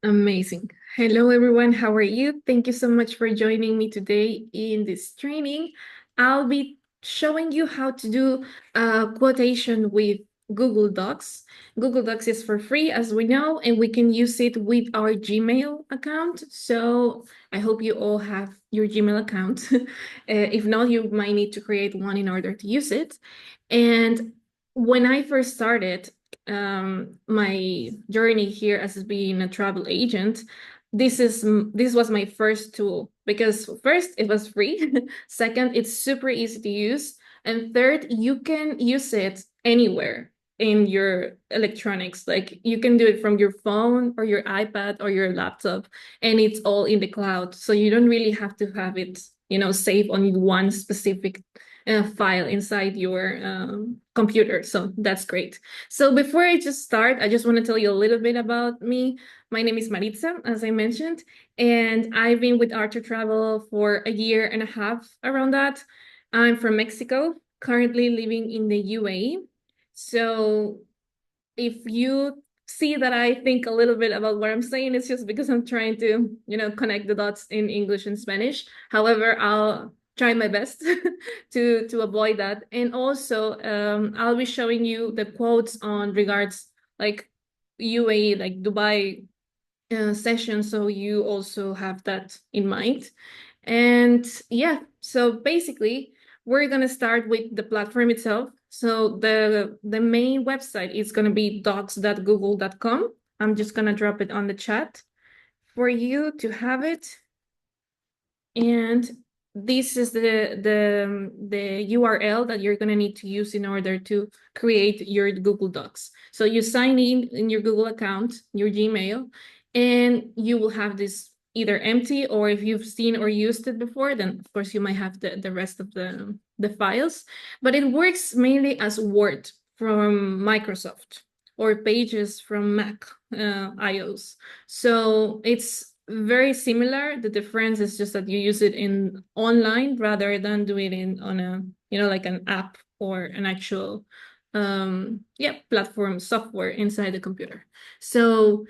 Amazing. Hello, everyone. How are you? Thank you so much for joining me today in this training. I'll be showing you how to do a quotation with Google Docs. Google Docs is for free, as we know, and we can use it with our Gmail account. So I hope you all have your Gmail account. If not, you might need to create one in order to use it. And when I first started, my journey here as being a travel agent, this was my first tool because first it was free, second it's super easy to use, and third you can use it anywhere in your electronics. Like you can do it from your phone or your iPad or your laptop, and it's all in the cloud. So you don't really have to have it, saved on one specific file inside your computer. So that's great. So before I just start, I just want to tell you a little bit about me. My name is Maritza, as I mentioned, and I've been with Archer Travel for a year and a half around that. I'm from Mexico, currently living in the UAE. So if you see that I think a little bit about what I'm saying, it's just because I'm trying to, connect the dots in English and Spanish. However, I'll try my best to avoid that. And also, I'll be showing you the quotes on regards like UAE, like Dubai session, so you also have that in mind. And yeah, so basically, we're gonna start with the platform itself. So the main website is gonna be docs.google.com. I'm just gonna drop it on the chat for you to have it. And this is the URL that you're gonna need to use in order to create your Google Docs. So you sign in your Google account, your Gmail, and you will have this either empty, or if you've seen or used it before, then of course you might have the rest of the files. But it works mainly as Word from Microsoft or Pages from Mac iOS. So it's very similar. The difference is just that you use it in online rather than do it in on a, like an app or an actual platform software inside the computer. So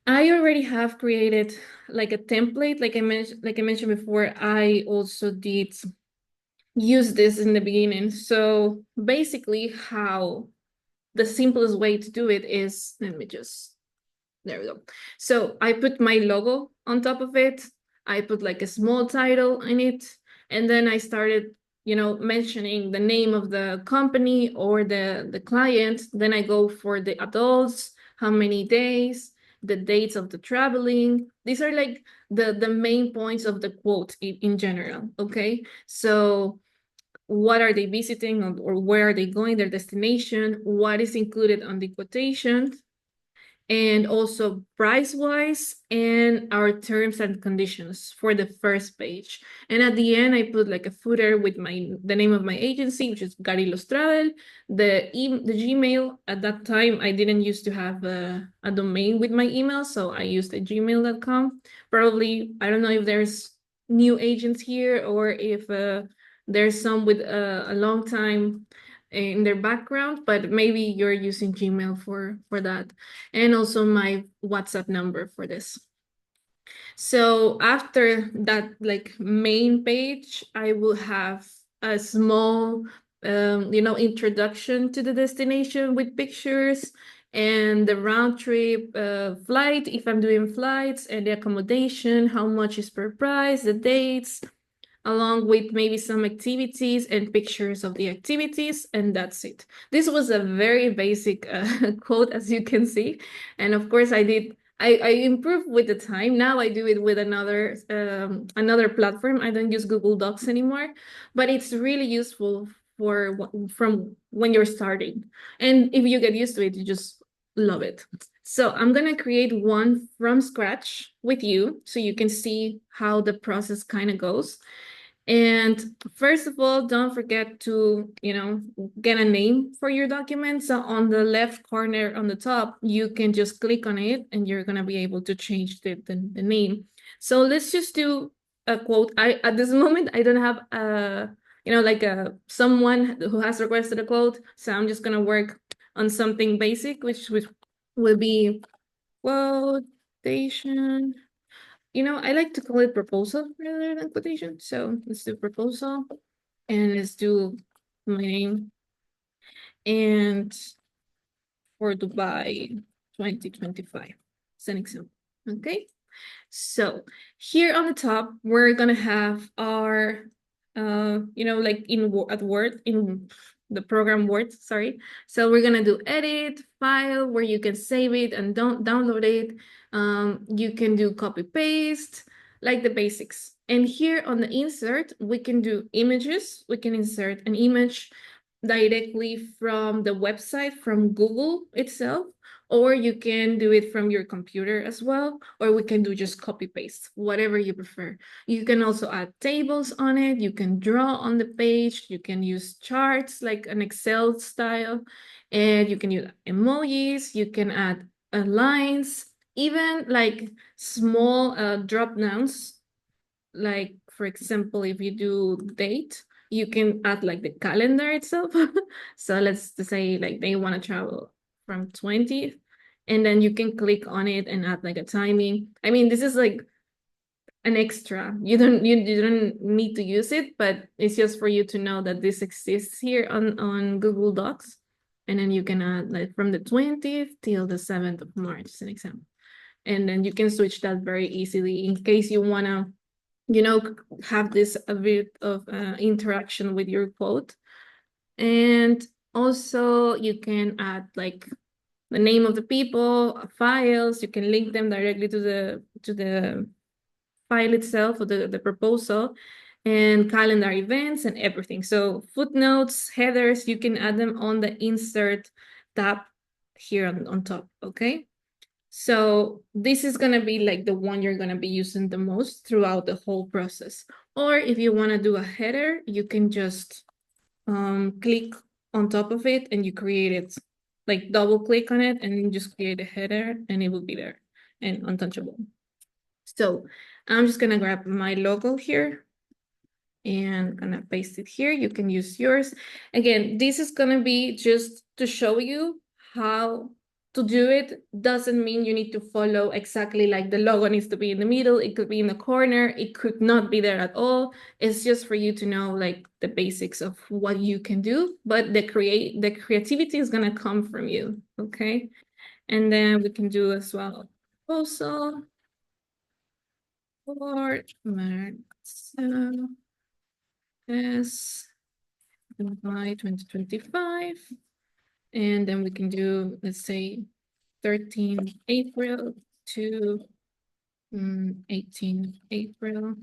I already have created like a template. Like I mentioned before, I also did use this in the beginning. So basically how the simplest way to do it is, let me just, there we go. So I put my logo on top of it. I put like a small title in it. And then I started, mentioning the name of the company or the client. Then I go for the adults, how many days, the dates of the traveling. These are like the main points of the quote in general. Okay. So what are they visiting, or where are they going, their destination, what is included on the quotation, and also price wise, and our terms and conditions for the first page. And at the end, I put like a footer with the name of my agency, which is Garilos Travel, the Gmail. At that time, I didn't used to have a domain with my email, so I used a gmail.com. Probably, I don't know if there's new agents here or if there's some with a long time in their background, but maybe you're using Gmail for that. And also my WhatsApp number for this. So after that, like main page, I will have a small introduction to the destination with pictures, and the round trip flight, if I'm doing flights, and the accommodation, how much is per price, the dates, along with maybe some activities and pictures of the activities, and that's it. This was a very basic quote, as you can see. And of course, I improved with the time. Now I do it with another platform. I don't use Google Docs anymore, but it's really useful from when you're starting. And if you get used to it, you just love it. So I'm gonna create one from scratch with you so you can see how the process kind of goes. And first of all, don't forget to, get a name for your document. So on the left corner on the top, you can just click on it and you're gonna be able to change the name. So let's just do a quote. At this moment, I don't have like someone who has requested a quote. So I'm just gonna work on something basic, which will be quote quotation. I like to call it proposal rather than quotation. So let's do proposal and let's do my name and for Dubai 2025. It's an example. Okay. So here on the top, we're gonna have our, like at Word, in the program Word, sorry. So we're gonna do edit, file, where you can save it and don't download it. You can do copy paste, like the basics. And here on the insert, we can do images. We can insert an image directly from the website, from Google itself, or you can do it from your computer as well, or we can do just copy paste, whatever you prefer. You can also add tables on it. You can draw on the page. You can use charts like an Excel style, and you can use emojis. You can add lines, even like small drop downs. Like, for example, if you do date, you can add like the calendar itself. So let's say like they want to travel from 20th, and then you can click on it and add like a timing. I mean, this is like an extra. You don't need to use it, but it's just for you to know that this exists here on Google Docs. And then you can add like from the 20th till the 7th of March, as an example. And then you can switch that very easily in case you wanna, have this a bit of interaction with your quote. And also you can add like the name of the people, files. You can link them directly to the file itself, or the proposal, and calendar events and everything. So footnotes, headers, you can add them on the insert tab here on top, okay? So this is going to be like the one you're going to be using the most throughout the whole process. Or if you want to do a header, you can just click on top of it and you create it, like double click on it and then just create a header and it will be there and untouchable. So I'm just going to grab my logo here and gonna paste it here. You can use yours. Again, this is gonna be just to show you how to do it. Doesn't mean you need to follow exactly like the logo needs to be in the middle. It could be in the corner. It could not be there at all. It's just for you to know like the basics of what you can do, but the creativity is gonna come from you, okay? And then we can do as well proposal for Max. Yes, July 2025. And then we can do, let's say, 13 April to 18 April.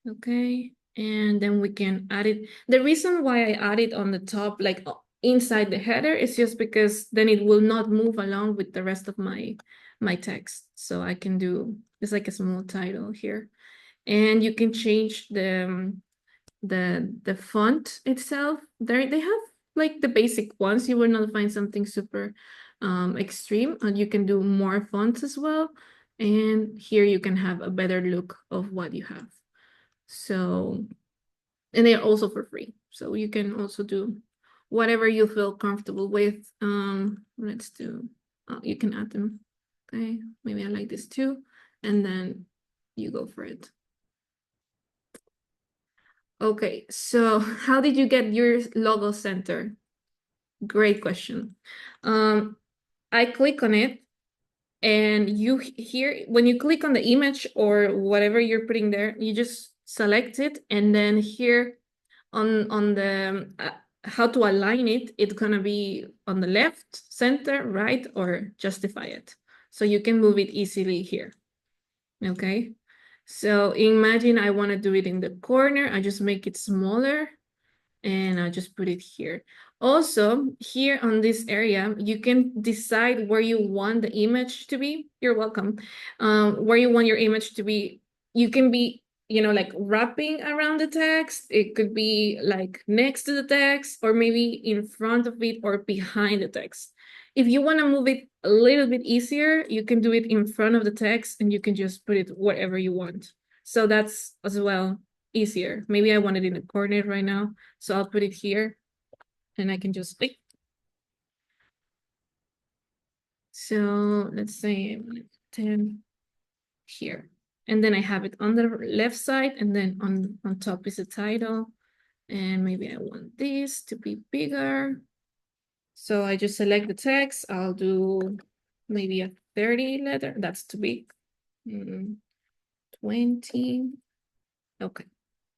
Okay. And then we can add it. The reason why I add it on the top, like inside the header, is just because then it will not move along with the rest of my text. So I can do, it's like a small title here. And you can change the font itself. They have like the basic ones. You will not find something super extreme, and you can do more fonts as well. And here you can have a better look of what you have. So, and they are also for free. So you can also do whatever you feel comfortable with. Let's do, you can add them. Okay, maybe I like this too. And then you go for it. Okay, so how did you get your logo center? Great question. I click on it, and you here, when you click on the image or whatever you're putting there, you just select it, and then here on the how to align it, it's gonna be on the left, center, right, or justify it. So you can move it easily here. Okay. So imagine I want to do it in the corner. I just make it smaller and I just put it here. Also, here on this area, you can decide where you want the image to be. You're welcome. Where you want your image to be. You can be, like wrapping around the text. It could be like next to the text, or maybe in front of it or behind the text. If you want to move it a little bit easier, you can do it in front of the text and you can just put it wherever you want. So that's as well easier. Maybe I want it in the corner right now. So I'll put it here and I can just click. So let's say 10 here. And then I have it on the left side, and then on top is the title. And maybe I want this to be bigger. So I just select the text. I'll do maybe a 30 letter. That's too big. 20. Okay.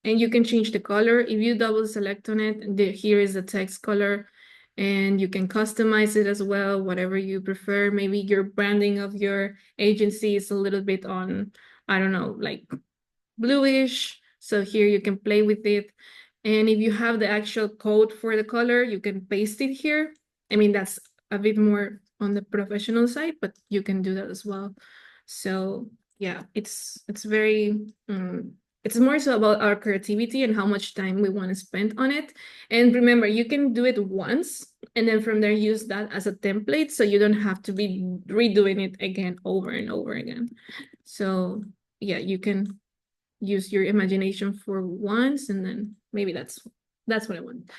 And you can change the color. If you double select on it, here is the text color. And you can customize it as well, whatever you prefer. Maybe your branding of your agency is a little bit on, I don't know, like bluish. So here you can play with it. And if you have the actual code for the color, you can paste it here. I mean, that's a bit more on the professional side, but you can do that as well. So yeah, it's very, it's more so about our creativity and how much time we want to spend on it. And remember, you can do it once and then from there use that as a template so you don't have to be redoing it again over and over again. So yeah, you can use your imagination for once and then maybe that's what I want.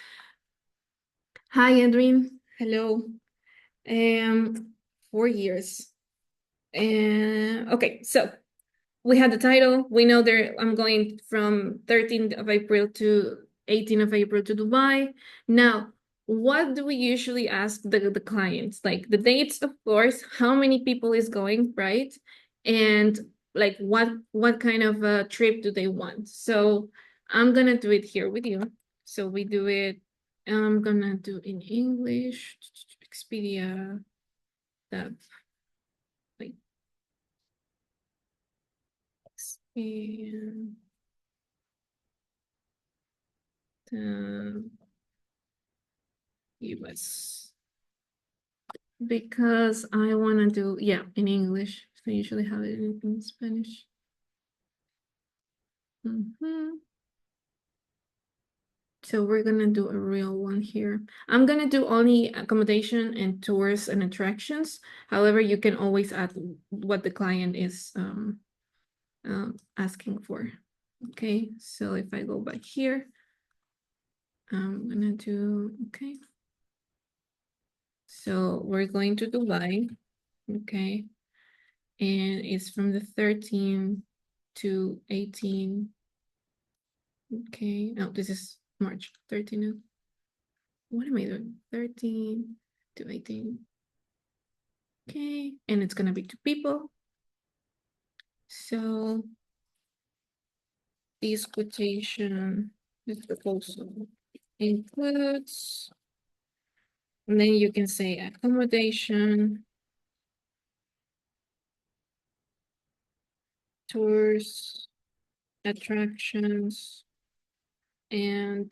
Hi, Edwin. Hello. 4 years. And okay, so we had the title. We know there I'm going from 13th of April to 18th of April to Dubai. Now, what do we usually ask the clients? Like the dates, of course, how many people is going, right? And like what kind of a trip do they want? So I'm gonna do it here with you. So we do it, I'm gonna do in English, Expedia, that, like, Expedia. US because I want to do, yeah, in English. So I usually have it in Spanish. So we're gonna do a real one here. I'm gonna do only accommodation and tours and attractions. However, you can always add what the client is asking for. Okay, so if I go back here, I'm gonna do, okay. So we're going to Dubai, okay. And it's from the 13 to 18. Okay, no, this is March 13. What am I doing? 13 to 18. Okay, and it's gonna be 2 people. So this quotation, this proposal includes, and then you can say accommodation, tours, attractions, and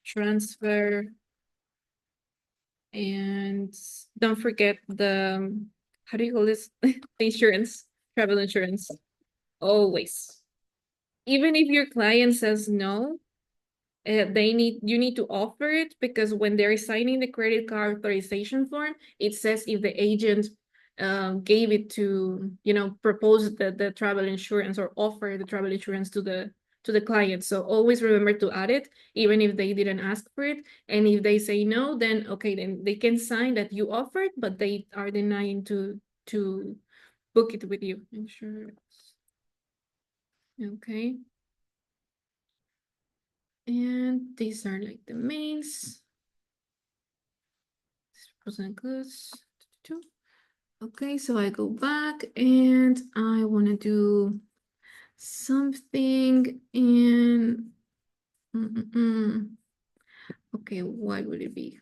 transfer. And don't forget the, how do you call this? The insurance, travel insurance. Always. Even if your client says no, you need to offer it because when they're signing the credit card authorization form, it says if the agent gave it to, propose the travel insurance or offer the travel insurance to the client. So always remember to add it, even if they didn't ask for it. And if they say no, then okay, then they can sign that you offered, but they are denying to book it with you. Insurance. Okay. And these are like the mains. Wasn't goods. Okay, so I go back and I want to do something in. Okay, what would it be?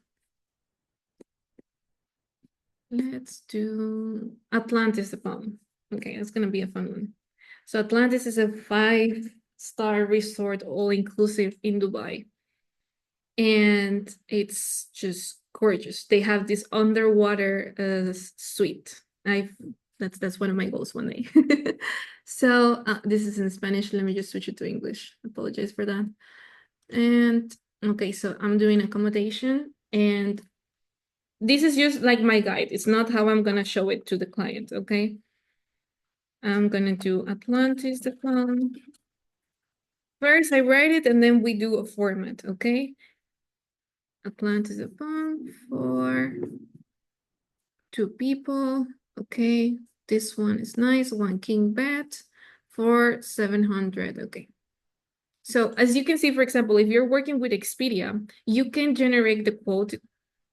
Let's do Atlantis the poem. Okay, that's gonna be a fun one. So Atlantis is a 5-star resort, all-inclusive in Dubai. And it's just gorgeous. They have this underwater suite. That's one of my goals one day. So this is in Spanish. Let me just switch it to English. Apologize for that. And okay, so I'm doing accommodation, and this is just like my guide. It's not how I'm gonna show it to the client. Okay, I'm gonna do Atlantis the poem. First, I write it, and then we do a format. Okay. Atlantis a poem for 2 people. Okay, This one is nice, one king bed for 700. Okay. So as you can see, for example, if you're working with Expedia, you can generate the quote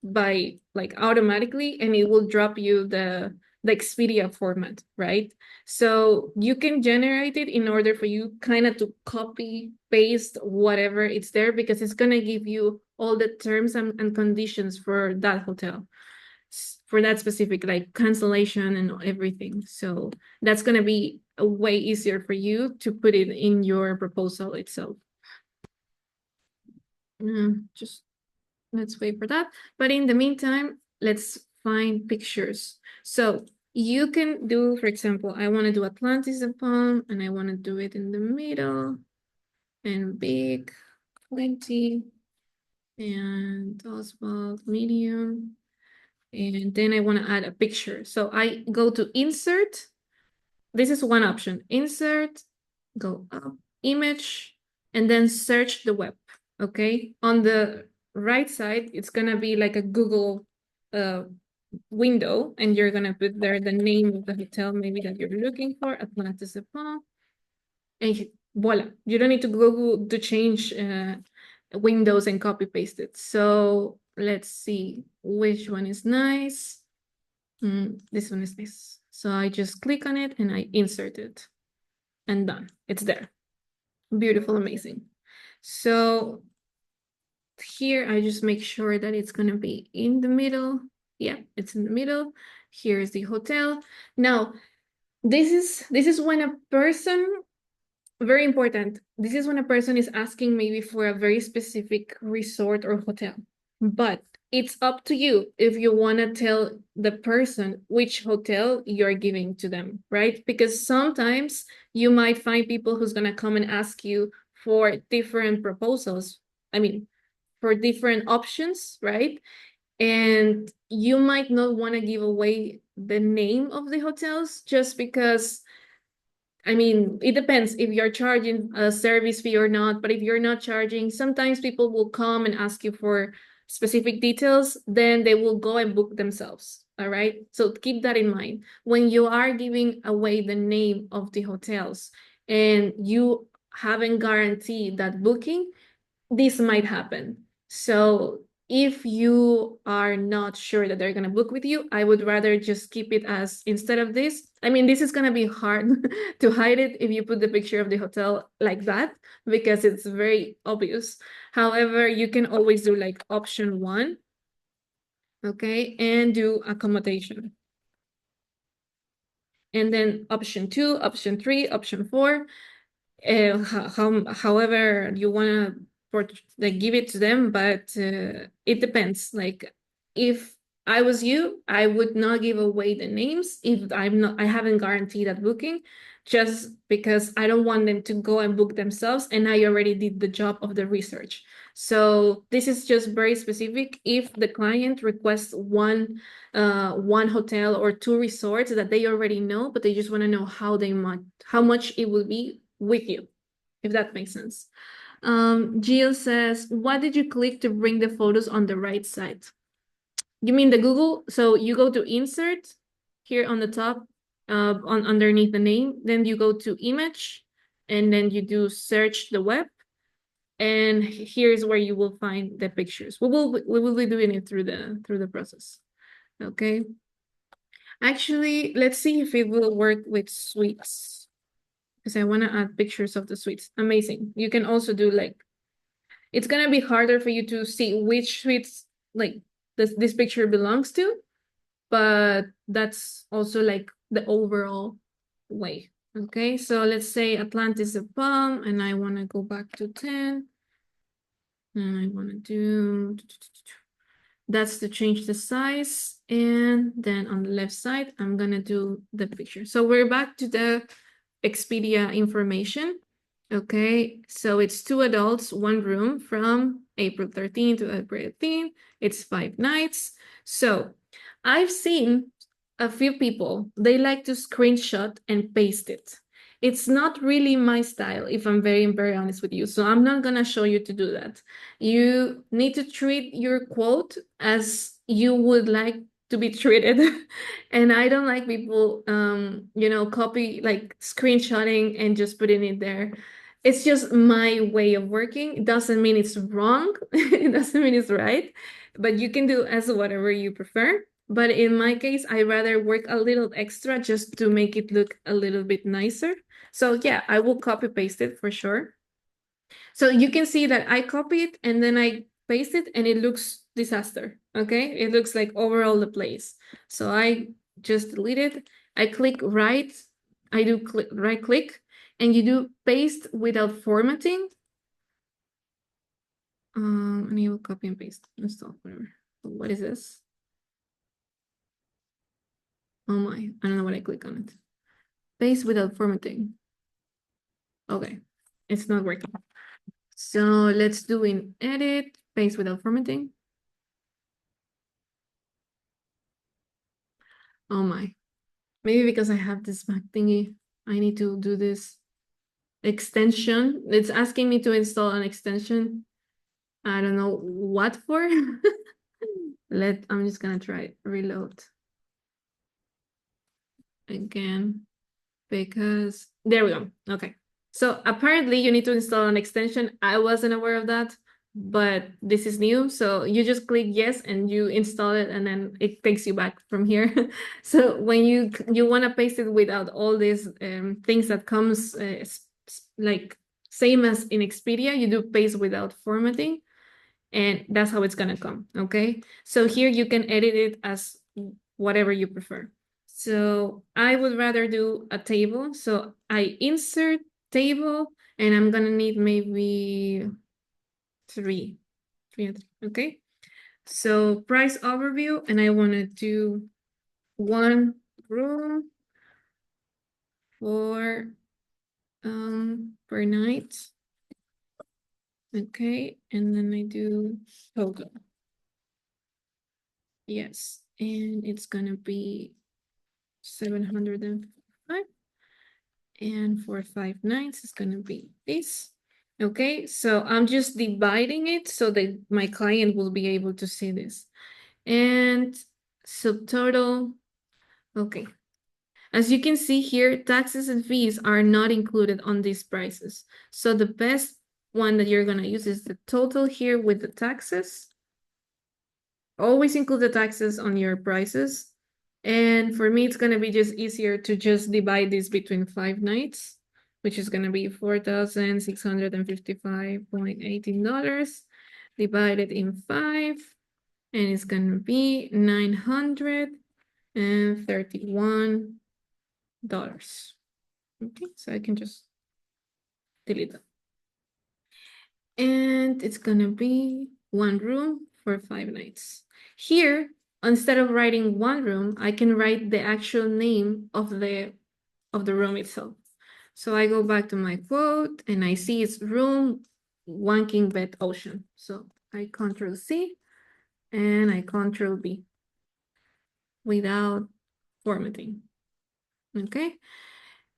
by like automatically, and it will drop you the Expedia format, right? So you can generate it in order for you kind of to copy paste whatever it's there, because it's going to give you all the terms and conditions for that hotel, for that specific like cancellation and everything. So that's going to be a way easier for you to put it in your proposal itself. Just let's wait for that. But in the meantime, let's find pictures. So you can do, for example, I want to do Atlantis upon, and I want to do it in the middle and big, 20, and Oswald medium. And then I want to add a picture. So I go to insert. This is one option. Insert, go up, image, and then search the web. Okay. On the right side, it's going to be like a Google window, and you're going to put there the name of the hotel maybe that you're looking for, Atlantis Upon. And voila, you don't need to go to change windows and copy paste it. So let's see which one is nice. This one is nice. So I just click on it and I insert it, and done. It's there. Beautiful, amazing. So here I just make sure that it's going to be in the middle. Yeah, it's in the middle. Here's the hotel. Now, this is when a person, very important, this is when a person is asking maybe for a very specific resort or hotel. But it's up to you if you want to tell the person which hotel you're giving to them, right? Because sometimes you might find people who's going to come and ask you for different proposals. I mean, for different options, right? And you might not want to give away the name of the hotels just because, I mean, it depends if you're charging a service fee or not. But if you're not charging, sometimes people will come and ask you for specific details, then they will go and book themselves. All right. So keep that in mind. When you are giving away the name of the hotels and you haven't guaranteed that booking, this might happen. So if you are not sure that they're going to book with you, I would rather just keep it as, instead of this, I mean, this is going to be hard to hide it if you put the picture of the hotel like that, because it's very obvious. However, you can always do like option 1, okay, and do accommodation. And then option 2, option 3, option 4, however you want to like give it to them, but it depends. Like if I was you, I would not give away the names if I haven't guaranteed that booking, just because I don't want them to go and book themselves and I already did the job of the research. So this is just very specific. If the client requests one hotel or 2 resorts that they already know, but they just want to know how much it will be with you, if that makes sense. Jill says, what did you click to bring the photos on the right side? You mean the Google? So you go to insert here on the top, underneath the name, then you go to image, and then you do search the web, and here's where you will find the pictures. We will be doing it through the process. Okay. Actually, let's see if it will work with suites, because I want to add pictures of the suites. Amazing. You can also do like, it's going to be harder for you to see which suites like this picture belongs to, but that's also like the overall way. Okay, so let's say Atlantis a palm, and I want to go back to 10. And I want to do, that's to change the size. And then on the left side, I'm going to do the picture. So we're back to the Expedia information. Okay, so it's 2 adults, 1 room from April 13 to April 18. It's 5 nights. So I've seen a few people, they like to screenshot and paste it. It's not really my style, if I'm very, very honest with you. So I'm not going to show you to do that. You need to treat your quote as you would like to be treated. And I don't like people, copy like screenshotting and just putting it there. It's just my way of working. It doesn't mean it's wrong. It doesn't mean it's right, but you can do as whatever you prefer. But in my case, I rather work a little extra just to make it look a little bit nicer. So yeah, I will copy paste it for sure. So you can see that I copy it and then I paste it and it looks disaster. Okay, it looks like over all the place. So I just delete it. I click right. I do right click and you do paste without formatting. And you will copy and paste. Install whatever. What is this? Oh my, I don't know what I click on it. Paste without formatting. Okay, it's not working. So let's do in edit, paste without formatting. Oh my. Maybe because I have this Mac thingy, I need to do this extension. It's asking me to install an extension. I don't know what for. I'm just gonna try reload again because there we go. Okay. So apparently you need to install an extension. I wasn't aware of that, but this is new. So you just click yes and you install it and then it takes you back from here. So when you want to paste it without all these things that comes like same as in Expedia, you do paste without formatting and that's how it's gonna come, okay? So here you can edit it as whatever you prefer. So I would rather do a table. So I insert table and I'm gonna need maybe three, okay? So price overview, and I wanna do one room for per night. Okay, and then I do total. Yes, and it's gonna be 705. And for 5 nights, it's gonna be this. Okay, so I'm just dividing it so that my client will be able to see this. And subtotal, okay. As you can see here, taxes and fees are not included on these prices. So the best one that you're gonna use is the total here with the taxes. Always include the taxes on your prices. And for me, it's gonna be just easier to just divide this between 5 nights, which is gonna be $4,655.18 divided in 5, and it's gonna be $931. Okay, so I can just delete that. And it's gonna be one room for 5 nights. Here, instead of writing one room, I can write the actual name of the room itself. So I go back to my quote and I see it's room one king bed ocean. So I Control C and I Control B without formatting. Okay.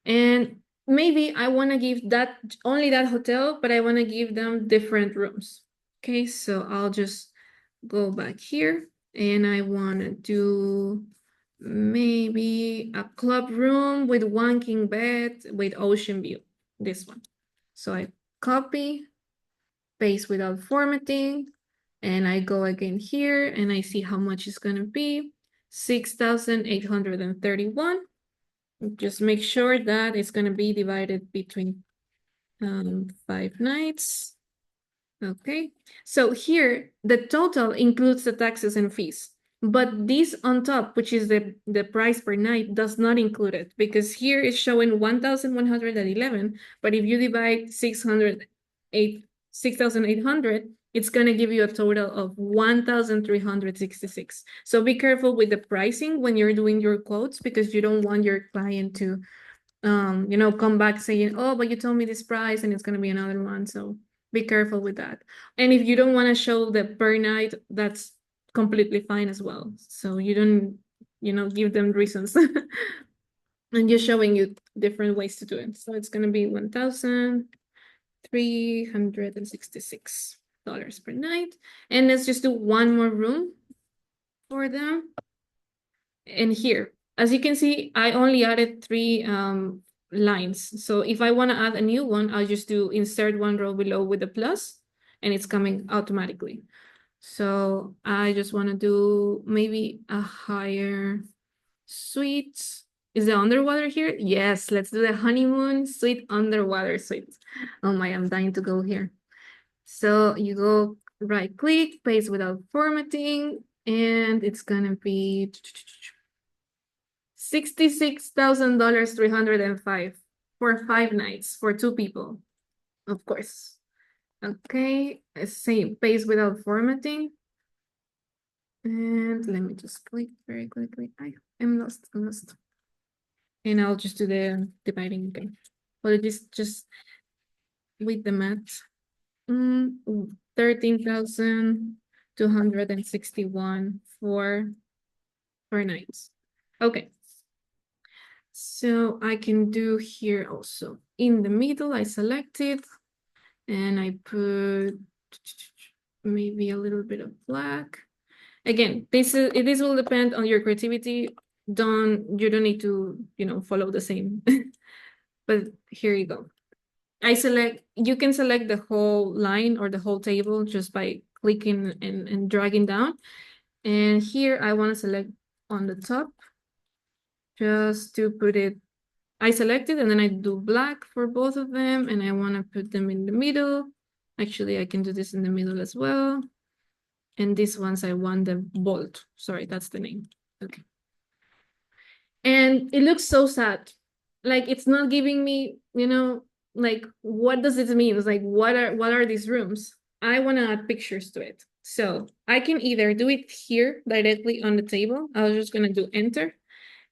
And maybe I want to give that only that hotel, but I want to give them different rooms. Okay, so I'll just go back here and I want to do maybe a club room with one king bed with ocean view, this one. So I copy, paste without formatting, and I go again here and I see how much it's going to be, 6,831. Just make sure that it's going to be divided between 5 nights. Okay, so here the total includes the taxes and fees, but this on top, which is the price per night, does not include it because here it's showing 1,111, but if you divide 6,800, it's going to give you a total of 1,366. So be careful with the pricing when you're doing your quotes because you don't want your client to come back saying, oh, but you told me this price and it's going to be another one. So be careful with that. And if you don't want to show the per night, that's completely fine as well. So you don't, give them reasons. And you're showing you different ways to do it. So it's going to be $1,366 per night. And let's just do one more room for them. And here, as you can see, I only added 3 lines. So if I want to add a new one, I'll just do insert one row below with a plus, and it's coming automatically. So I just want to do maybe a higher suite. Is the underwater here? Yes, let's do the honeymoon suite, underwater suite. Oh my, I'm dying to go here. So you go right click, paste without formatting, and it's gonna be $66,000, 305 for 5 nights for 2 people, of course. Okay, same, paste without formatting. And let me just click very quickly. I am lost, I'm lost. And I'll just do the dividing again. Apologies, just with the math. 13,261 for 4 nights. Okay. So I can do here also. In the middle, I select it and I put maybe a little bit of black. Again, this will depend on your creativity. You don't need to, follow the same. But here you go. You can select the whole line or the whole table just by clicking and dragging down. And here I want to select on the top just to put it. I select it and then I do black for both of them and I want to put them in the middle. Actually, I can do this in the middle as well. And these ones I want the bold. Sorry, that's the name. Okay. And it looks so sad. Like it's not giving me, like what does this mean? It's like what are these rooms? I want to add pictures to it. So I can either do it here directly on the table. I was just gonna do enter.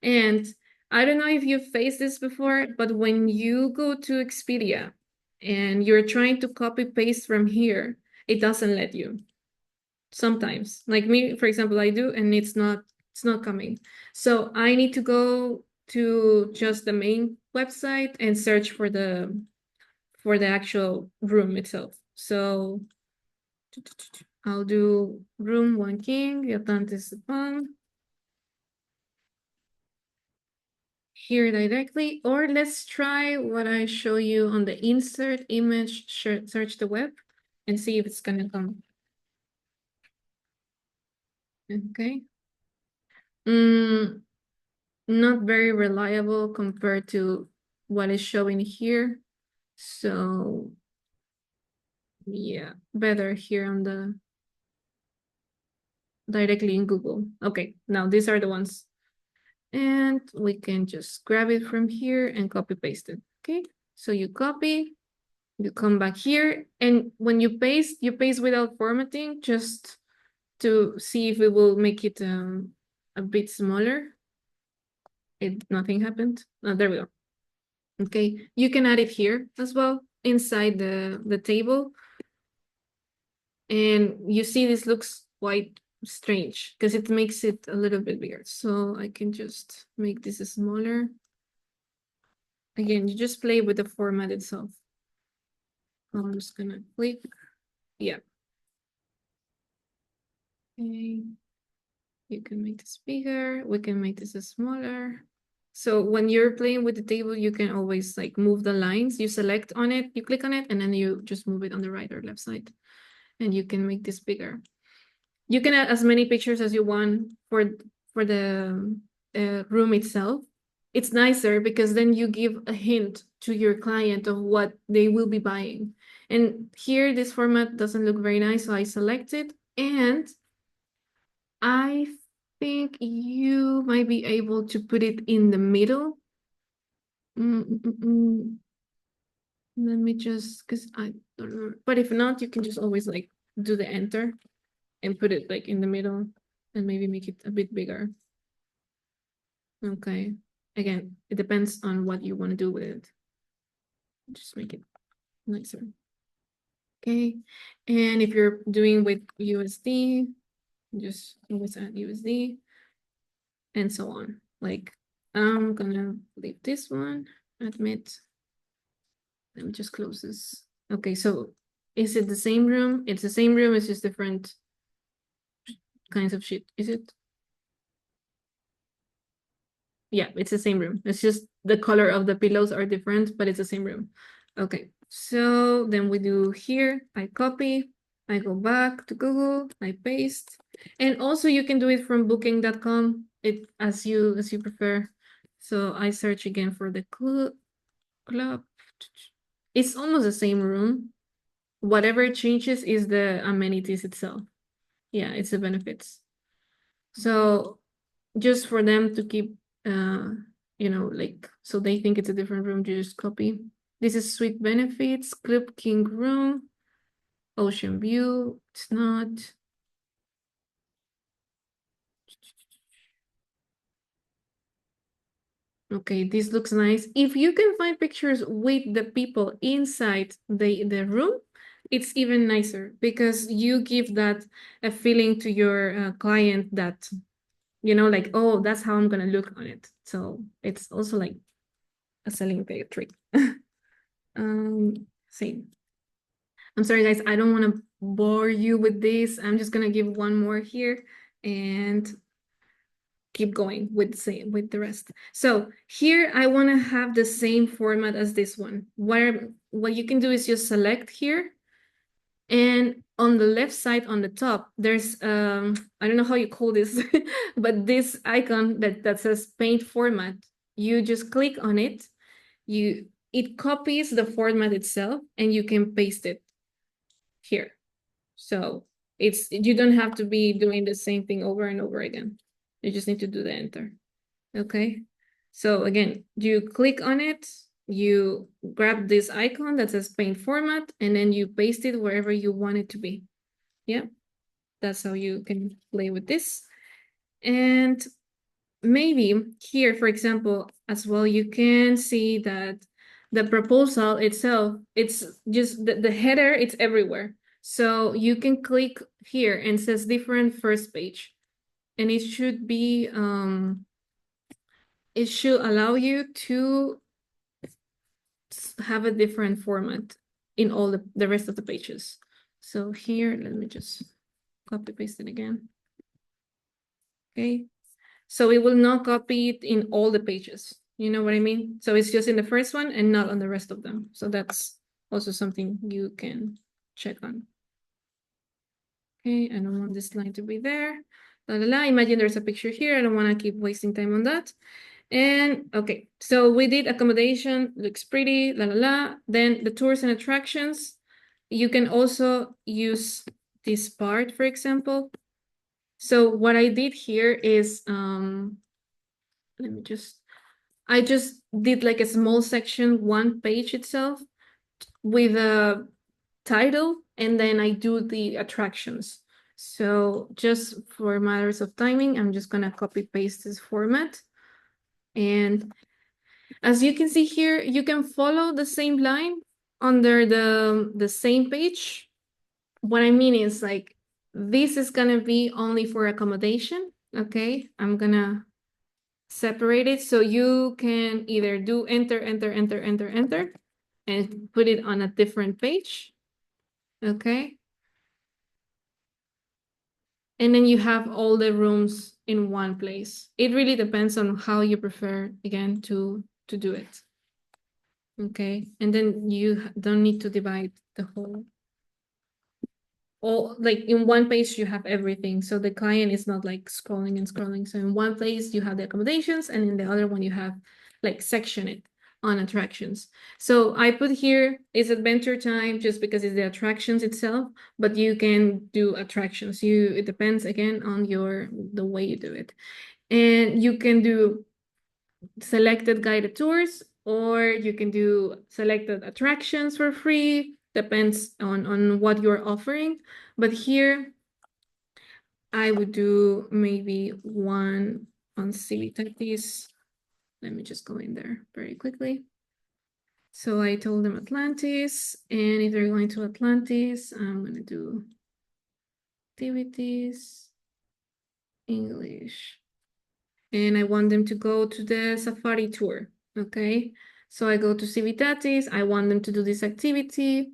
And I don't know if you've faced this before, but when you go to Expedia and you're trying to copy paste from here, it doesn't let you sometimes. Like me, for example, I do, and it's not coming. So I need to go to just the main website and search for the actual room itself. So I'll do room 1 king, Yatantes upon here directly, or let's try what I show you on the insert image, search the web and see if it's gonna come. Okay. Not very reliable compared to what is showing here. So yeah, better here on the directly in Google. Okay, now these are the ones. And we can just grab it from here and copy paste it. Okay, so you copy, you come back here, and when you paste without formatting, just to see if it will make it a bit smaller. Nothing happened. Oh, there we go. Okay, you can add it here as well inside the table. And you see this looks quite strange because it makes it a little bit bigger. So I can just make this smaller. Again, you just play with the format itself. I'm just gonna click. Yeah. Okay. You can make this bigger. We can make this smaller. So when you're playing with the table, you can always like move the lines. You select on it, you click on it, and then you just move it on the right or left side. And you can make this bigger. You can add as many pictures as you want for the room itself. It's nicer because then you give a hint to your client of what they will be buying. And here, this format doesn't look very nice, so I select it. And I think you might be able to put it in the middle. Let me just, because I don't know. But if not, you can just always like do the enter and put it like in the middle and maybe make it a bit bigger. Okay. Again, it depends on what you want to do with it. Just make it nicer. Okay. And if you're doing with USD, just always add USD and so on. Like I'm gonna leave this one, admit. Let me just close this. Okay, so is it the same room? It's the same room, it's just different kinds of shit, is it? Yeah, it's the same room. It's just the color of the pillows are different, but it's the same room. Okay, so then we do here, I copy, I go back to Google, I paste. And also you can do it from booking.com, it as you prefer. So I search again for the club. It's almost the same room. Whatever changes is the amenities itself. Yeah, it's the benefits. So just for them to keep, like, so they think it's a different room, just copy. This is suite benefits, Club King room, ocean view. It's not. Okay, this looks nice. If you can find pictures with the people inside the room, it's even nicer because you give that a feeling to your client that, like, oh, that's how I'm gonna look on it. So it's also like a selling trick. Same. I'm sorry, guys. I don't want to bore you with this. I'm just gonna give one more here and keep going with the rest. So here I want to have the same format as this one. Where what you can do is just select here, and on the left side on the top, there's I don't know how you call this, but this icon that says paint format. You just click on it. It copies the format itself, and you can paste it here. So you don't have to be doing the same thing over and over again. You just need to do the enter. Okay. So again, you click on it, you grab this icon that says paint format, and then you paste it wherever you want it to be. Yeah, that's how you can play with this. And maybe here, for example, as well, you can see that the proposal itself, it's just the header, it's everywhere. So you can click here and it says different first page. And it should allow you to have a different format in all the rest of the pages. So here, let me just copy paste it again. Okay. So it will not copy it in all the pages. You know what I mean? So it's just in the first one and not on the rest of them. So that's also something you can check on. Okay, I don't want this line to be there. La, la, la. Imagine there's a picture here. I don't want to keep wasting time on that. And okay, so we did accommodation, looks pretty, la la la. Then the tours and attractions. You can also use this part, for example. So what I did here is, I just did like a small section, one page itself with a title, and then I do the attractions. So just for matters of timing, I'm just gonna copy paste this format. And as you can see here, you can follow the same line under the same page. What I mean is like, this is gonna be only for accommodation, okay? I'm gonna separate it so you can either do enter, enter, enter, enter, enter, and put it on a different page, okay? And then you have all the rooms in one place. It really depends on how you prefer, again, to do it. Okay, and then you don't need to divide the whole, all like in one page you have everything, so the client is not like scrolling and scrolling. So in one place you have the accommodations, and in the other one you have like section it on attractions. So I put here is adventure time just because it's the attractions itself, but you can do attractions. It depends again on the way you do it. And you can do selected guided tours, or you can do selected attractions for free, depends on what you're offering. But here I would do maybe one on Civitatis. Let me just go in there very quickly. So I told them Atlantis, and if they're going to Atlantis, I'm gonna do activities, English, and I want them to go to the safari tour, okay? So I go to Civitatis, I want them to do this activity.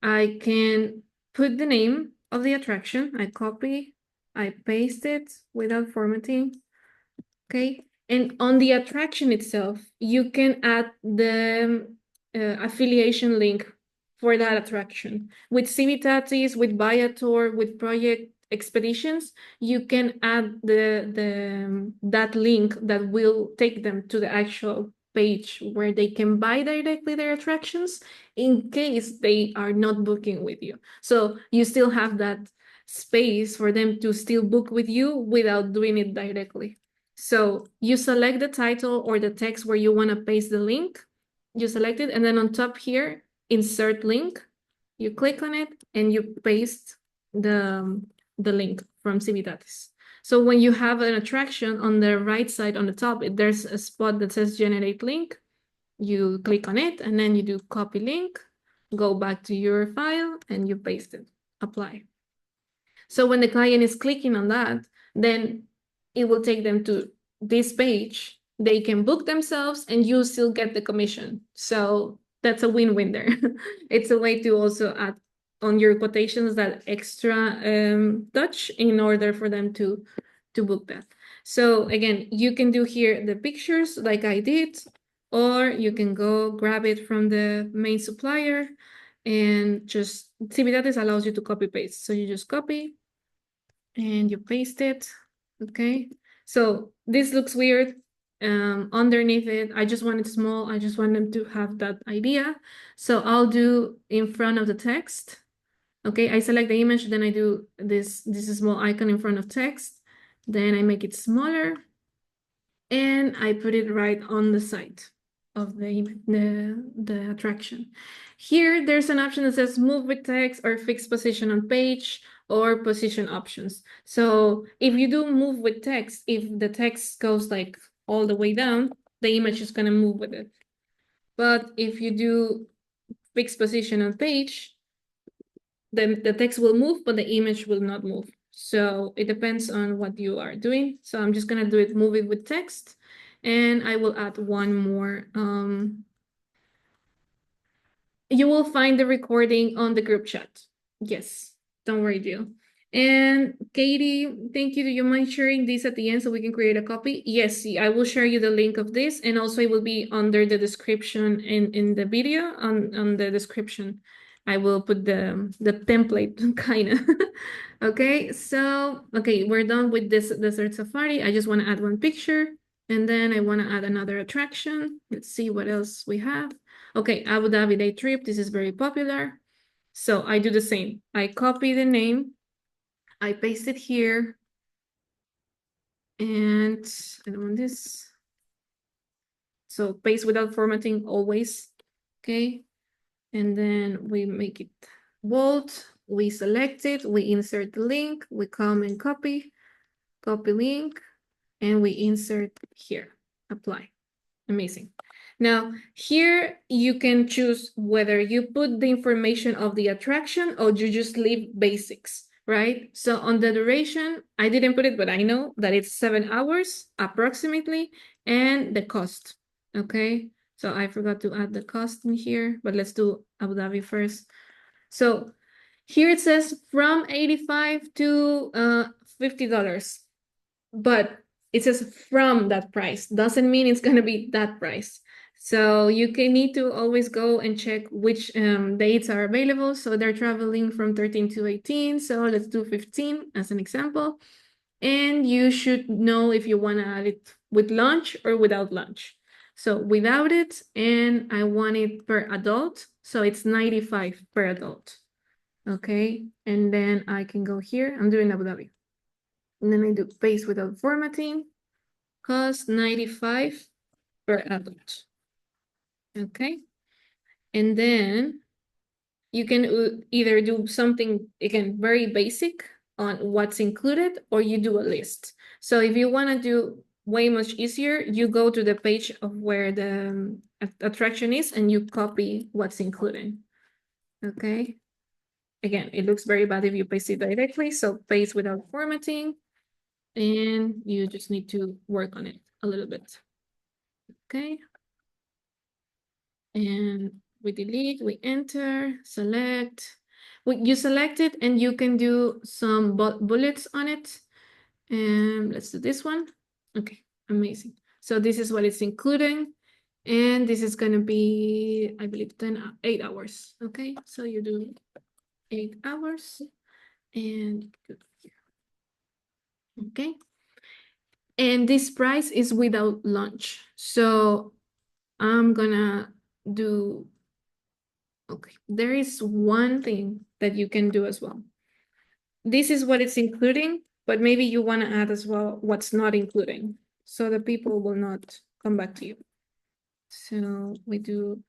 I can put the name of the attraction, I copy, I paste it without formatting, okay? And on the attraction itself, you can add the affiliation link for that attraction. With Civitatis, with Viator, with Project Expeditions, you can add that link that will take them to the actual page where they can buy directly their attractions in case they are not booking with you. So you still have that space for them to still book with you without doing it directly. So you select the title or the text where you want to paste the link. You select it, and then on top here, insert link. You click on it and you paste the link from Civitatis. So when you have an attraction on the right side on the top, there's a spot that says generate link. You click on it and then you do copy link, go back to your file and you paste it, apply. So when the client is clicking on that, then it will take them to this page. They can book themselves and you still get the commission. So that's a win-win there. It's a way to also add on your quotations that extra touch in order for them to book that. So again, you can do here the pictures like I did, or you can go grab it from the main supplier and just Civitatis allows you to copy paste. So you just copy and you paste it. Okay, so this looks weird. Underneath it, I just want it small. I just want them to have that idea. So I'll do in front of the text. Okay, I select the image, then I do this small icon in front of text. Then I make it smaller and I put it right on the side of the attraction. Here, there's an option that says move with text or fixed position on page or position options. So if you do move with text, if the text goes like all the way down, the image is gonna move with it. But if you do fixed position on page, then the text will move, but the image will not move. So it depends on what you are doing. So I'm just gonna do it, move it with text, and I will add one more. You will find the recording on the group chat. Yes, don't worry, Jill. And Katie, thank you. Do you mind sharing this at the end so we can create a copy? Yes, I will share you the link of this, and also it will be under the description in the video on the description. I will put the template kind of. Okay, so okay, we're done with this desert safari. I just want to add one picture, and then I want to add another attraction. Let's see what else we have. Okay, Abu Dhabi day trip. This is very popular. So I do the same. I copy the name, I paste it here, and I don't want this. So paste without formatting always, okay? And then we make it bold, we select it, we insert the link, we come and copy link, and we insert here, apply. Amazing. Now, here you can choose whether you put the information of the attraction or you just leave basics, right? So on the duration, I didn't put it, but I know that it's 7 hours approximately, and the cost, okay? So I forgot to add the cost in here, but let's do Abu Dhabi first. So here it says from 85 to $50, but it says from that price. Doesn't mean it's going to be that price. So you can need to always go and check which dates are available. So they're traveling from 13 to 18. So let's do 15 as an example. And you should know if you want to add it with lunch or without lunch. So without it, and I want it per adult. So it's 95 per adult. Okay, and then I can go here. I'm doing Abu Dhabi. And then I do paste without formatting, cost 95 per adult. Okay. And then you can either do something, again, very basic on what's included, or you do a list. So if you want to do way much easier, you go to the page of where the attraction is and you copy what's included. Okay. Again, it looks very bad if you paste it directly. So paste without formatting. And you just need to work on it a little bit. Okay. And we delete, we enter, select. You select it and you can do some bullets on it. And let's do this one. Okay, amazing. So this is what it's including. And this is going to be, I believe, 8 hours. Okay, so you do 8 hours and okay. And this price is without lunch. So I'm gonna do, okay, there is one thing that you can do as well. This is what it's including, but maybe you want to add as well what's not including, so the people will not come back to you. So we do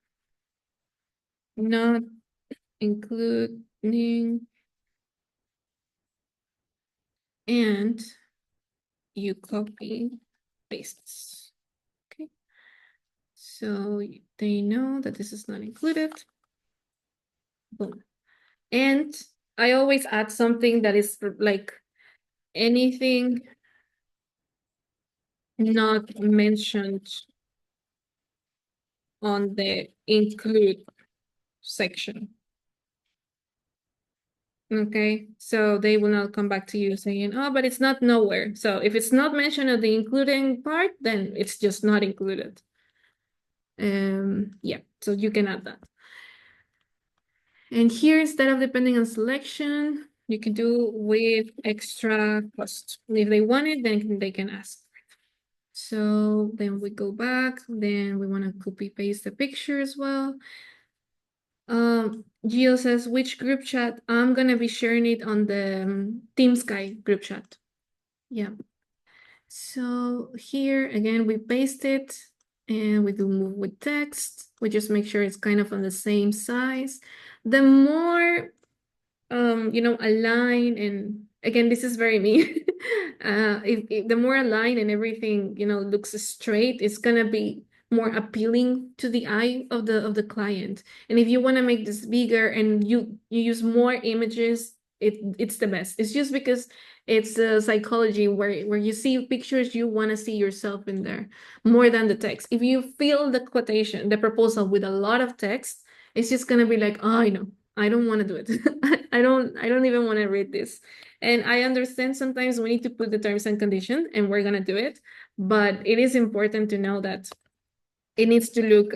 not including, and you copy pastes. Okay, so they know that this is not included. Boom. And I always add something that is like anything not mentioned on the include section. Okay, so they will not come back to you saying, oh, but it's not nowhere. So if it's not mentioned at the including part, then it's just not included. Yeah, so you can add that. And here, instead of depending on selection, you can do with extra cost. If they want it, then they can ask. So then we go back, then we want to copy paste the picture as well. Gio says, which group chat? I'm gonna be sharing it on the Team Sky group chat. Yeah. So here again, we paste it and we do move with text. We just make sure it's kind of on the same size. The more align, and again, this is very me. If the more aligned and everything, looks straight, it's gonna be more appealing to the eye of the client. And if you want to make this bigger and you use more images, it's the best. It's just because it's a psychology where you see pictures, you want to see yourself in there more than the text. If you fill the quotation, the proposal with a lot of text, it's just gonna be like, oh, I know, I don't want to do it. I don't even want to read this. And I understand sometimes we need to put the terms and conditions and we're going to do it, but it is important to know that it needs to look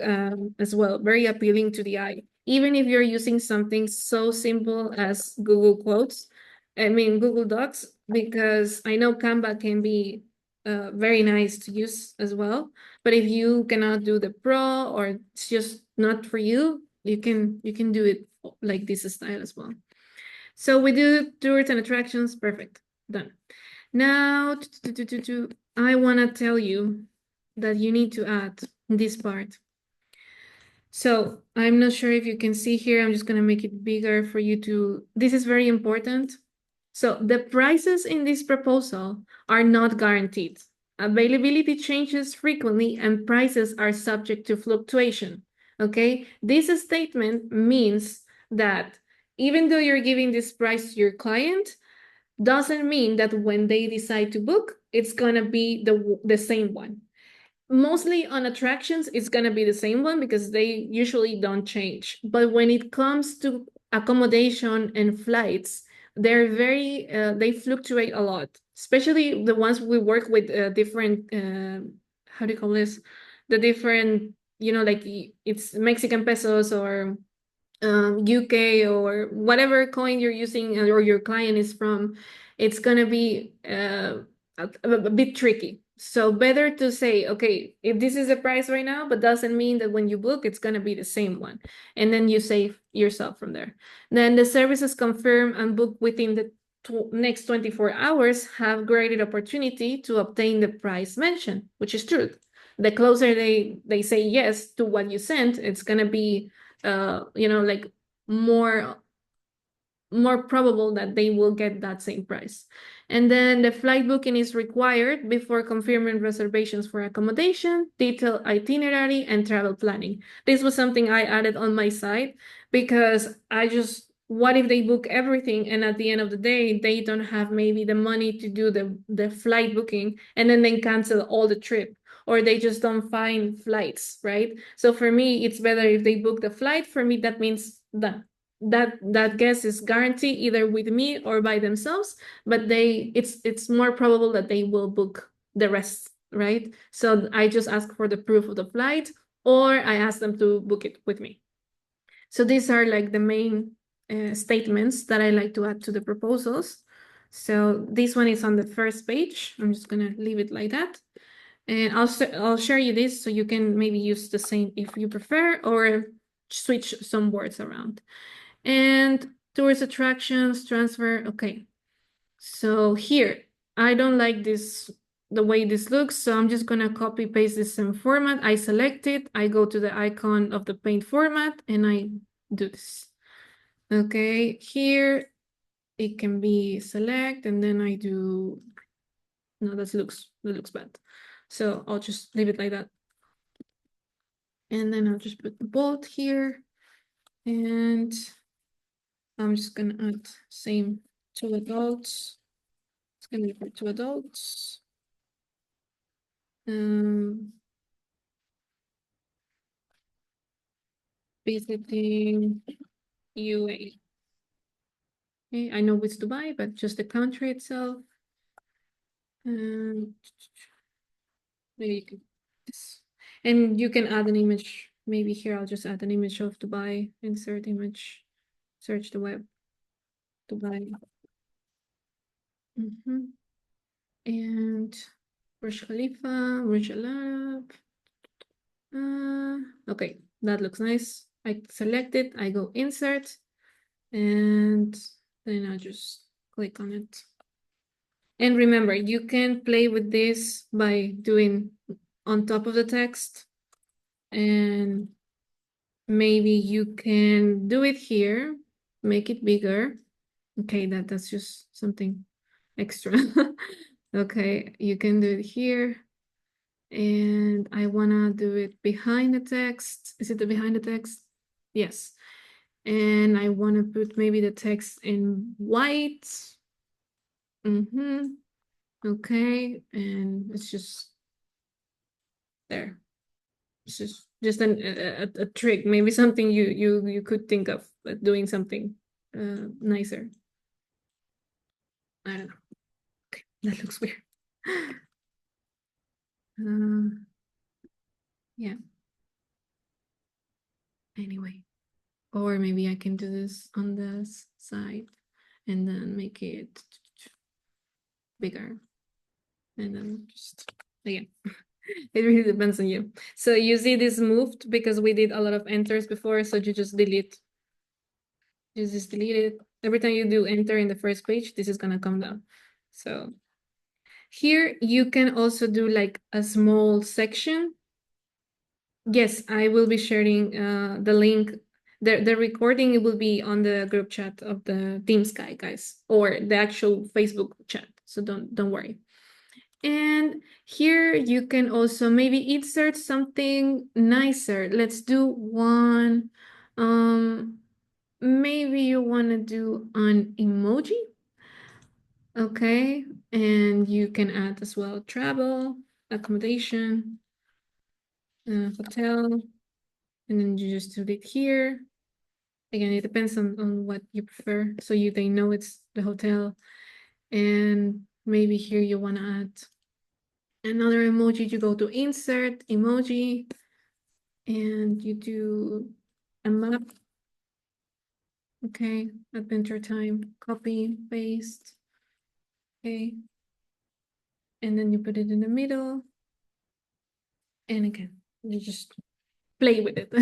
as well very appealing to the eye. Even if you're using something so simple as Google Quotes, I mean Google Docs, because I know Canva can be very nice to use as well. But if you cannot do the pro or it's just not for you, you can do it like this style as well. So we do tours and attractions. Perfect. Done. Now, I want to tell you that you need to add this part. So I'm not sure if you can see here. I'm just going to make it bigger for you to, this is very important. So the prices in this proposal are not guaranteed. Availability changes frequently and prices are subject to fluctuation. Okay, this statement means that even though you're giving this price to your client, doesn't mean that when they decide to book, it's gonna be the same one. Mostly on attractions, it's gonna be the same one because they usually don't change. But when it comes to accommodation and flights, they fluctuate a lot, especially the ones we work with different, how do you call this? The different, like it's Mexican pesos or UK or whatever coin you're using or your client is from, it's gonna be a bit tricky. So better to say, okay, if this is the price right now, but doesn't mean that when you book, it's gonna be the same one. And then you save yourself from there. Then the services confirmed and booked within the next 24 hours have greater opportunity to obtain the price mentioned, which is true. The closer they say yes to what you sent, it's gonna be like more probable that they will get that same price. And then the flight booking is required before confirming reservations for accommodation, detailed itinerary, and travel planning. This was something I added on my site because what if they book everything and at the end of the day, they don't have maybe the money to do the flight booking and then they cancel all the trip, or they just don't find flights, right? So for me, it's better if they book the flight. For me, that means that guest is guaranteed either with me or by themselves, but it's more probable that they will book the rest right? So I just ask for the proof of the flight, or I ask them to book it with me. So these are like the main statements that I like to add to the proposals. So this one is on the first page. I'm just gonna leave it like that. And I'll share you this so you can maybe use the same if you prefer, or switch some words around. And tourist attractions, transfer, okay. So here, I don't like this, the way this looks, so I'm just gonna copy paste this same format. I select it, I go to the icon of the paint format, and I do this. Okay, here it can be select, and then I do, no, that looks bad. So I'll just leave it like that. And then I'll just put the bold here, and I'm just gonna add same to adults. It's gonna be for 2 adults. Visiting UAE. Okay, I know it's Dubai, but just the country itself. Um, maybe you can, and you can add an image. Maybe here I'll just add an image of Dubai. Insert image. Search the web. Dubai. And Burj Khalifa, Burj Al Arab. Okay, that looks nice. I select it. I go insert, and then I just click on it. And remember, you can play with this by doing on top of the text, and maybe you can do it here, make it bigger. Okay, that's just something extra. Okay, you can do it here, and I wanna do it behind the text. Is it the behind the text? Yes. And I wanna put maybe the text in white. Okay, and it's just there. It's just a trick, maybe something you could think of doing something nicer. I don't know. Okay, that looks weird. Yeah. Anyway, or maybe I can do this on this side and then make it bigger, and then just again. It really depends on you. So you see this moved because we did a lot of enters before, so you just delete. You just delete it. Every time you do enter in the first page, this is gonna come down. So here you can also do like a small section. Yes, I will be sharing the link. The recording, it will be on the group chat of the Team Sky guys, or the actual Facebook chat. So don't worry. And here you can also maybe insert something nicer. Let's do one. Maybe you want to do an emoji. Okay, and you can add as well travel, accommodation, hotel, and then you just do it here. Again, it depends on what you prefer. So they know it's the hotel. And maybe here you want to add another emoji. You go to insert emoji, and you do a map. Okay, adventure time, copy, paste. Okay, and then you put it in the middle. And again, you just play with it.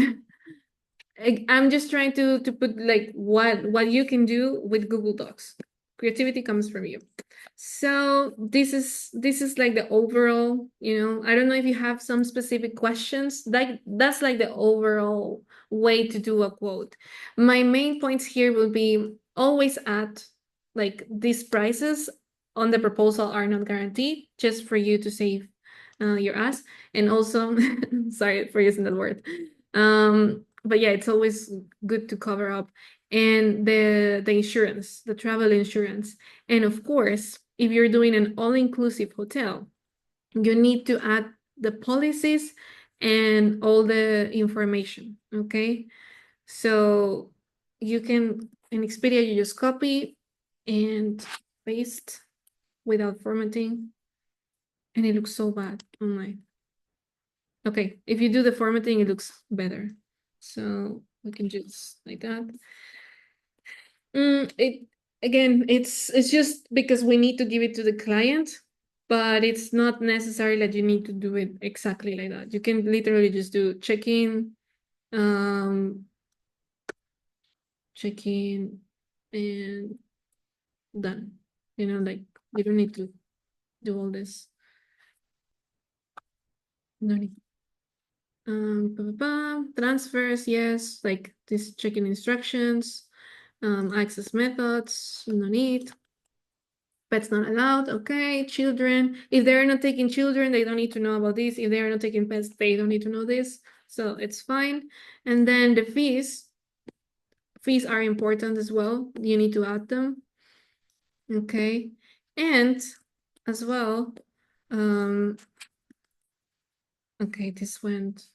I'm just trying to put like what you can do with Google Docs. Creativity comes from you. So this is like the overall, I don't know if you have some specific questions. Like that's like the overall way to do a quote. My main points here will be always add like these prices on the proposal are not guaranteed, just for you to save your ass. And also, sorry for using that word. But yeah, it's always good to cover up. And the insurance, the travel insurance. And of course, if you're doing an all-inclusive hotel, you need to add the policies and all the information, okay? So you can, in Expedia, you just copy and paste without formatting. And it looks so bad online. Okay, if you do the formatting, it looks better. So we can just like that. It again, it's just because we need to give it to the client, but it's not necessary that you need to do it exactly like that. You can literally just do um, check in, and done. You know, like you don't need to do all this. No need. Transfers, yes, like this checking instructions, access methods, no need. Pets not allowed, okay. Children, if they're not taking children, they don't need to know about this. If they're not taking pets, they don't need to know this. So it's fine. And then the fees are important as well. You need to add them, okay. And as well, okay, this went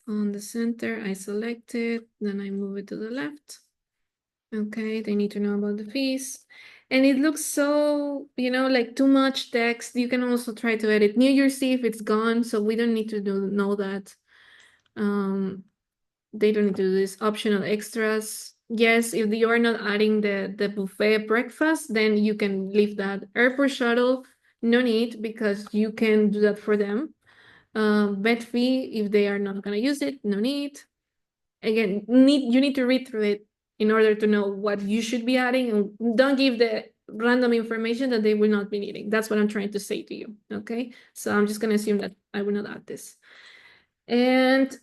on the center. I select it, then I move it to the left. Okay, they need to know about the fees. And it looks so, like too much text. You can also try to edit New Year's Eve, it's gone, so we don't need to know that. They don't need to do this optional extras. Yes, if you are not adding the buffet breakfast, then you can leave that. Airport shuttle, no need, because you can do that for them. Vet fee, if they are not gonna use it, no need. Again, you need to read through it in order to know what you should be adding, and don't give the random information that they will not be needing. That's what I'm trying to say to you. Okay, so I'm just going to assume that I will not add this. And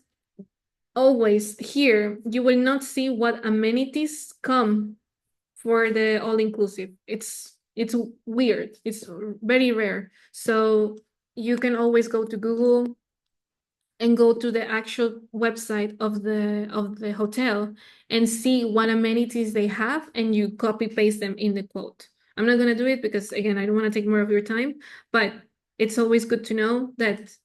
always here you will not see what amenities come for the all-inclusive. It's weird, it's very rare. So you can always go to Google and go to the actual website of the hotel and see what amenities they have, and you copy paste them in the quote. I'm not going to do it because again, I don't want to take more of your time, but it's always good to know that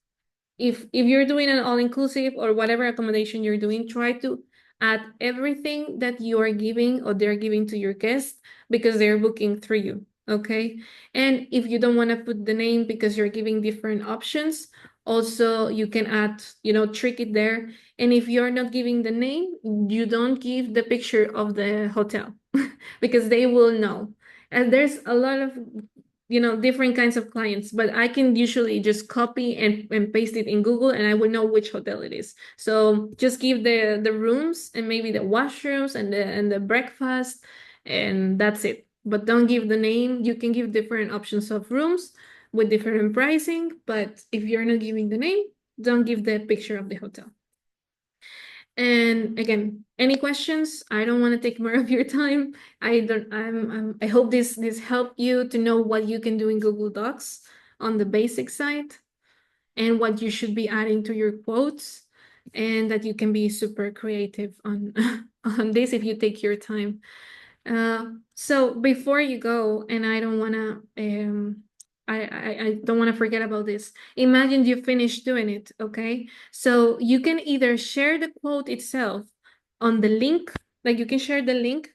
if you're doing an all-inclusive or whatever accommodation you're doing, try to add everything that you are giving or they're giving to your guests, because they're booking through you. Okay. And if you don't want to put the name because you're giving different options, also you can add, trick it there. And if you're not giving the name, you don't give the picture of the hotel because they will know. And there's a lot of different kinds of clients, but I can usually just copy and paste it in Google, and I will know which hotel it is. So just give the rooms and maybe the washrooms and the breakfast, and that's it. But don't give the name. You can give different options of rooms with different pricing, but if you're not giving the name, don't give the picture of the hotel. And again, any questions? I don't want to take more of your time. I hope this helped you to know what you can do in Google Docs on the basic side, and what you should be adding to your quotes, and that you can be super creative on on this if you take your time. So before you go, and I don't want to I don't want to forget about this. Imagine you finish doing it, okay? So you can either share the quote itself on the link, like you can share the link,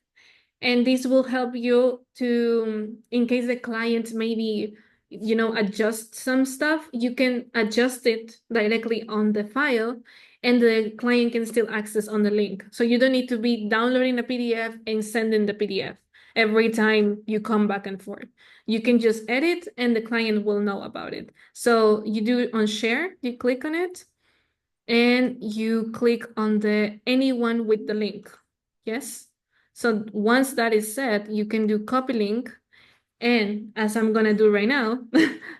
and this will help you to, in case the client maybe, adjust some stuff, you can adjust it directly on the file, and the client can still access on the link. So you don't need to be downloading a PDF and sending the PDF every time you come back and forth. You can just edit and the client will know about it. So you do it on share, you click on it, and you click on the anyone with the link. Yes. So once that is set, you can do copy link. And as I'm gonna do right now,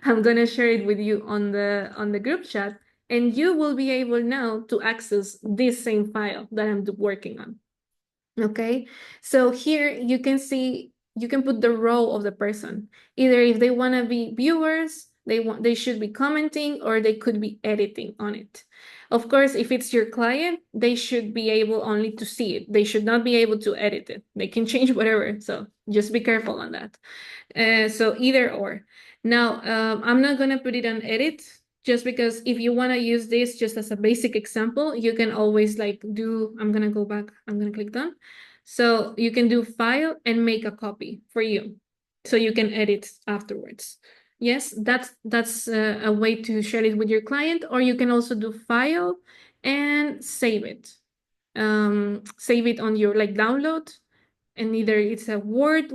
I'm gonna share it with you on the group chat, and you will be able now to access this same file that I'm working on. Okay, so here you can see, you can put the role of the person. Either if they want to be viewers, they should be commenting, or they could be editing on it. Of course, if it's your client, they should be able only to see it. They should not be able to edit it. They can change whatever, so just be careful on that. So either or. Now, I'm not gonna put it on edit, just because if you want to use this just as a basic example, you can always like do, I'm gonna go back, I'm gonna click done. So you can do file and make a copy for you, so you can edit afterwards. Yes, that's a way to share it with your client, or you can also do file and save it. Save it on your like download, and either it's a Word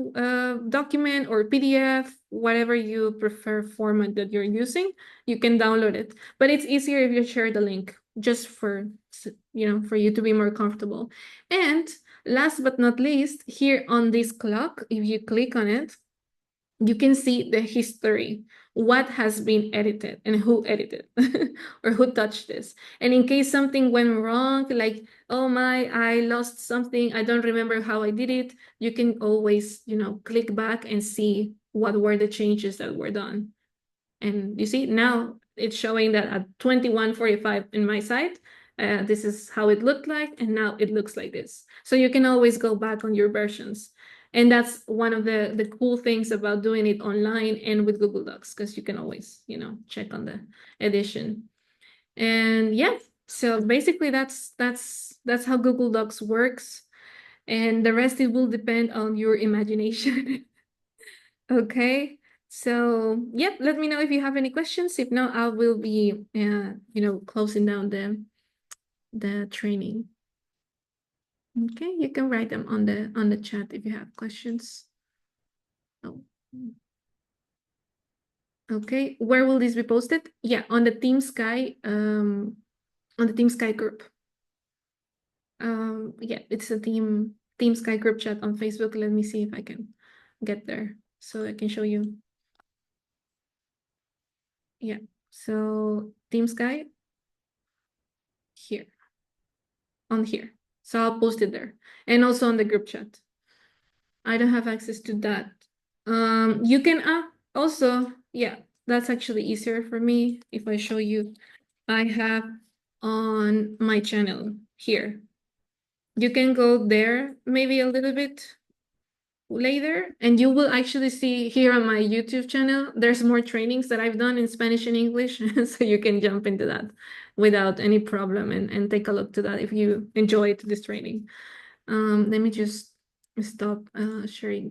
document or PDF, whatever you prefer format that you're using, you can download it. But it's easier if you share the link, just for for you to be more comfortable. And last but not least, here on this clock, if you click on it, you can see the history, what has been edited and who edited or who touched this. And in case something went wrong, like, oh my, I lost something, I don't remember how I did it, you can always, click back and see what were the changes that were done. And you see now it's showing that at 21:45 in my site, this is how it looked like, and now it looks like this. So you can always go back on your versions. And that's one of the cool things about doing it online and with Google Docs, because you can always, check on the edition. And yeah, so basically that's how Google Docs works. And the rest, it will depend on your imagination. Okay. So, yep, let me know if you have any questions. If not, I will be, closing down the training. Okay, you can write them on the chat if you have questions. Oh, okay. Where will this be posted? Yeah, on the Team Sky, on the Team Sky group. Yeah, it's a Team Sky group chat on Facebook. Let me see if I can get there so I can show you. Yeah. So Team Sky here. On here. So I'll post it there. And also on the group chat. I don't have access to that. You can also, yeah, that's actually easier for me if I show you. I have on my channel here. You can go there maybe a little bit later, and you will actually see here on my YouTube channel, there's more trainings that I've done in Spanish and English. So you can jump into that without any problem, and take a look to that if you enjoyed this training. Let me just stop sharing